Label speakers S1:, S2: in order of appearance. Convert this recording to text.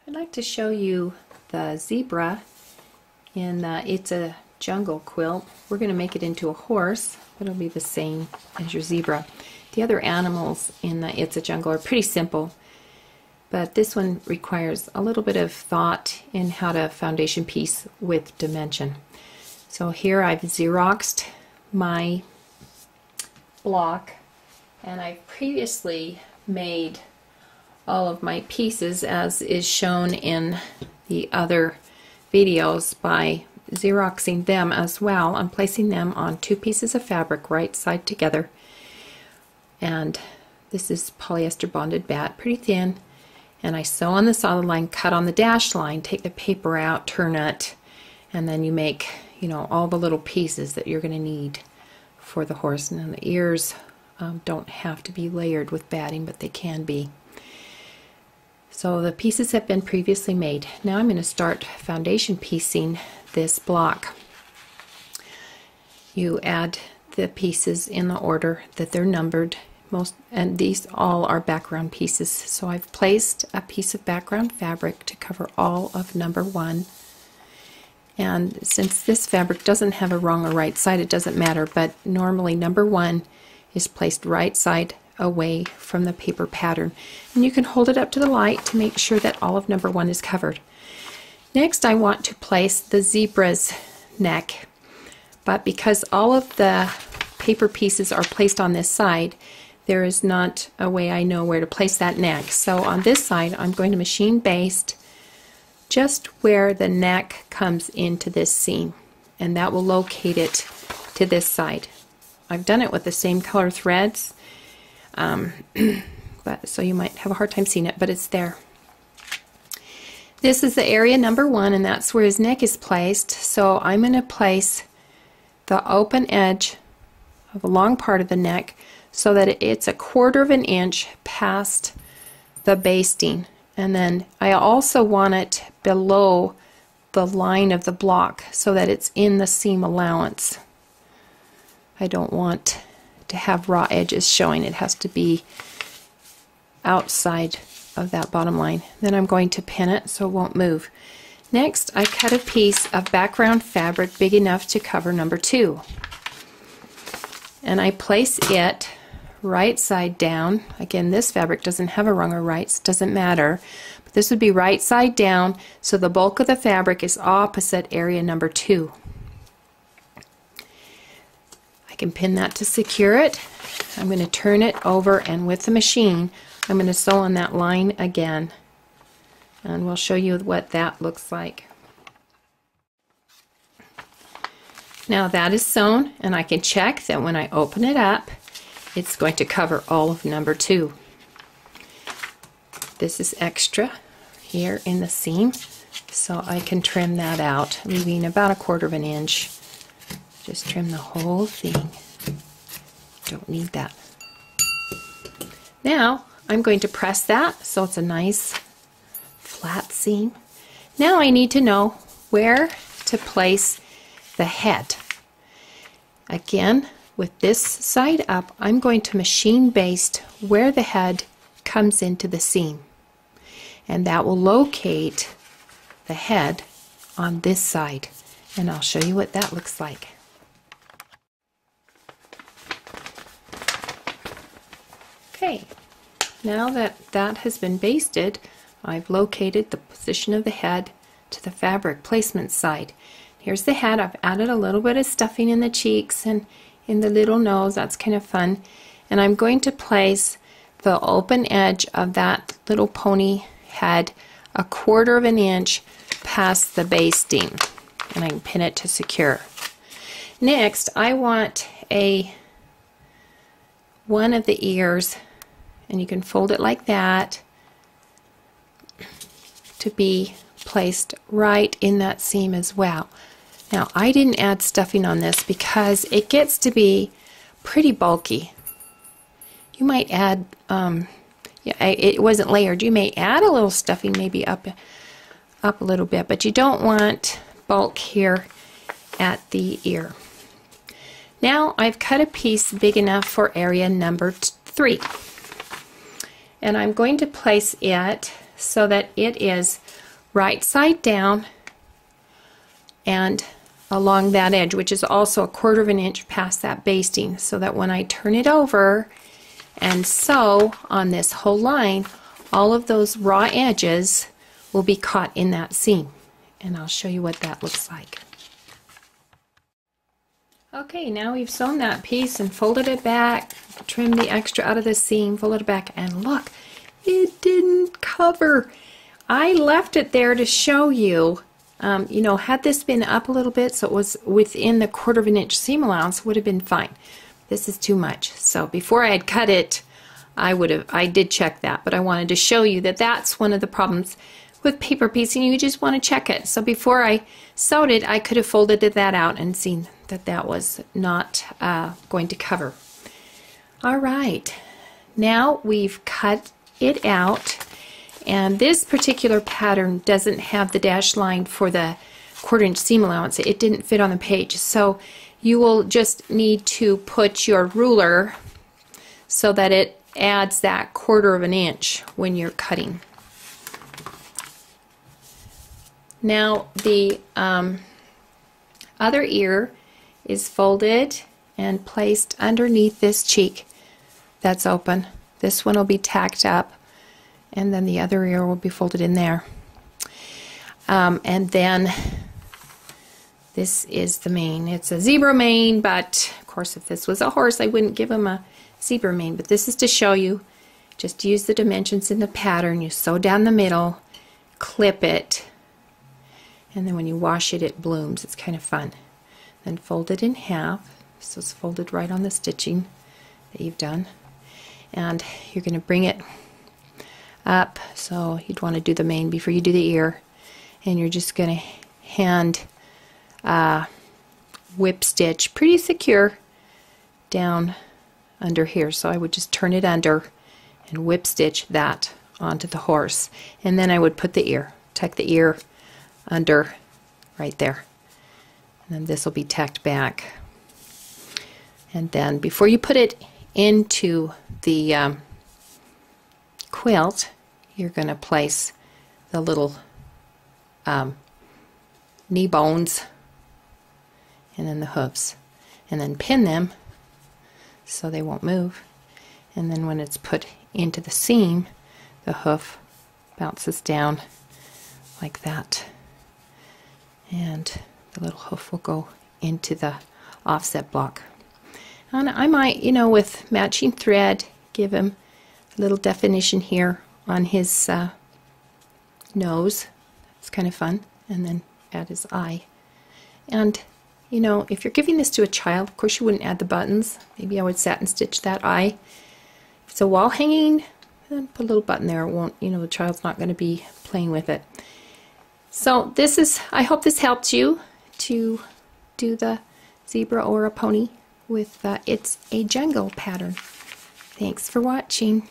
S1: I'd like to show you the zebra in the It's a Jungle quilt. We're going to make it into a horse, but it'll be the same as your zebra. The other animals in the It's a Jungle are pretty simple, but this one requires a little bit of thought in how to foundation piece with dimension. So here I've Xeroxed my block, and I've previously made all of my pieces as is shown in the other videos by Xeroxing them as well. I'm placing them on two pieces of fabric right side together, and this is polyester bonded batt, pretty thin, and I sew on the solid line, cut on the dashed line, take the paper out, turn it, and then you make, you know, all the little pieces that you're going to need for the horse. And then the ears don't have to be layered with batting, but they can be. So the pieces have been previously made. Now I'm going to start foundation piecing this block. You add the pieces in the order that they're numbered. And these all are background pieces. So I've placed a piece of background fabric to cover all of number 1. And since this fabric doesn't have a wrong or right side, it doesn't matter, but normally number 1 is placed right side away from the paper pattern. And you can hold it up to the light to make sure that all of number 1 is covered. Next, I want to place the zebra's neck, but because all of the paper pieces are placed on this side, there is not a way I know where to place that neck. So on this side, I'm going to machine baste just where the neck comes into this seam, and that will locate it to this side. I've done it with the same color threads, but so you might have a hard time seeing it, but it's there. This is the area number 1, and that's where his neck is placed. So I'm going to place the open edge of a long part of the neck so that it's 1/4 of an inch past the basting. And then I also want it below the line of the block so that it's in the seam allowance. I don't want to have raw edges showing. It has to be outside of that bottom line. Then I'm going to pin it so it won't move. Next, I cut a piece of background fabric big enough to cover number 2. And I place it right side down. Again, this fabric doesn't have a wrong or rights, doesn't matter. But this would be right side down, so the bulk of the fabric is opposite area number 2. I can pin that to secure it. I'm going to turn it over, and with the machine I'm going to sew on that line again, and we'll show you what that looks like. Now that is sewn, and I can check that when I open it up it's going to cover all of number 2. This is extra here in the seam, so I can trim that out, leaving about 1/4 of an inch. Just trim the whole thing. Don't need that. Now I'm going to press that so it's a nice flat seam. Now I need to know where to place the head. Again, with this side up, I'm going to machine baste where the head comes into the seam, and that will locate the head on this side, and I'll show you what that looks like. Okay, now that that has been basted, I've located the position of the head to the fabric placement side. Here's the head. I've added a little bit of stuffing in the cheeks and in the little nose. That's kind of fun. And I'm going to place the open edge of that little pony head 1/4 of an inch past the basting, and I can pin it to secure. Next, I want one of the ears, and you can fold it like that, to be placed right in that seam as well. Now I didn't add stuffing on this because it gets to be pretty bulky. You might add, it wasn't layered, you may add a little stuffing, maybe up a little bit, but you don't want bulk here at the ear. Now I've cut a piece big enough for area number 3, and I'm going to place it so that it is right side down and along that edge, which is also 1/4 of an inch past that basting, so that when I turn it over and sew on this whole line, all of those raw edges will be caught in that seam. And I'll show you what that looks like. Okay, now we've sewn that piece and folded it back, trimmed the extra out of the seam, folded it back, and look, it didn't cover. I left it there to show you, you know, had this been up a little bit so it was within the 1/4 of an inch seam allowance, would have been fine. This is too much. So before I had cut it, I did check that, but I wanted to show you that that's one of the problems with paper piecing. You just want to check it. So before I sewed it, I could have folded that out and seen that that was not going to cover. All right, now we've cut it out, and this particular pattern doesn't have the dashed line for the 1/4 inch seam allowance. It didn't fit on the page, so you will just need to put your ruler so that it adds that 1/4 of an inch when you're cutting. Now the other ear is folded and placed underneath this cheek that's open. This one will be tacked up, and then the other ear will be folded in there. And then this is the mane. It's a zebra mane, but of course if this was a horse I wouldn't give him a zebra mane, but this is to show you, just use the dimensions in the pattern. You sew down the middle, clip it, and then when you wash it, it blooms. It's kind of fun. Then fold it in half, so it's folded right on the stitching that you've done. And you're going to bring it up, so you'd want to do the mane before you do the ear. And you're just going to hand whip stitch pretty secure down under here. So I would just turn it under and whip stitch that onto the horse. And then I would put the ear, tuck the ear under right there, and then this will be tacked back. And then before you put it into the quilt, you're going to place the little knee bones and then the hooves, and then pin them so they won't move. And then when it's put into the seam, the hoof bounces down like that, and the little hoof will go into the offset block. And I might, you know, with matching thread, give him a little definition here on his nose. It's kind of fun. And then add his eye. And, you know, if you're giving this to a child, of course you wouldn't add the buttons. Maybe I would satin stitch that eye. If it's a wall hanging, then put a little button there. It won't, you know, the child's not going to be playing with it. So this is, I hope this helped you to do the zebra or a pony with It's a Jungle pattern. Thanks for watching.